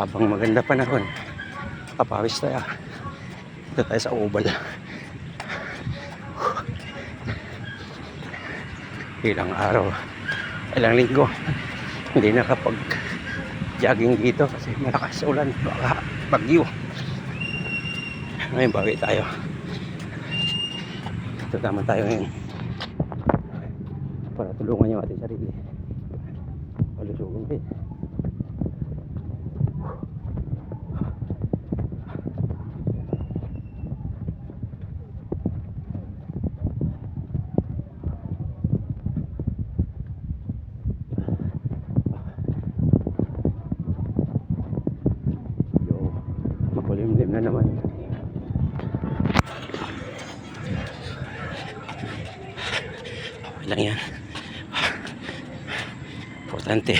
Habang maganda panahon, papawis tayo. Dito tayo sa oval. Ilang araw, ilang linggo hindi nakapag jogging dito kasi malakas ulan, baka bagyo. Ngayon bawi tayo. Ito tama tayo ngayon para tulungan yung ating sarili. Palusugan din. Makulimlim na naman. Okay lang yan. Importante.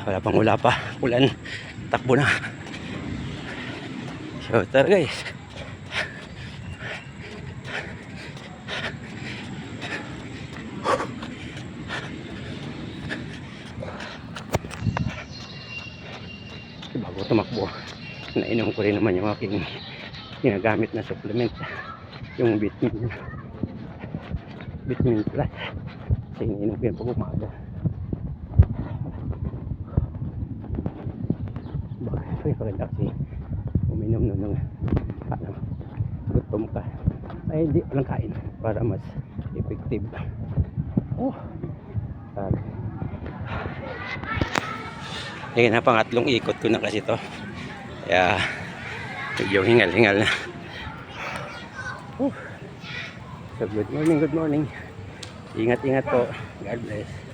Wala pa. Ulan. Takbo na. Shooter guys. Bago tumakbo, nainom ko rin naman yung aking ginagamit na supplement, yung vitamin plus, kasi iniinom ko yan pag umaga. Bakit paganda kasi uminom ng gutom ka ay hindi walang kain para mas effective. Yan na, pangatlong ikot ko na kasi to. Kaya medyo hingal-hingal na. So good morning. Ingat-ingat po. God bless.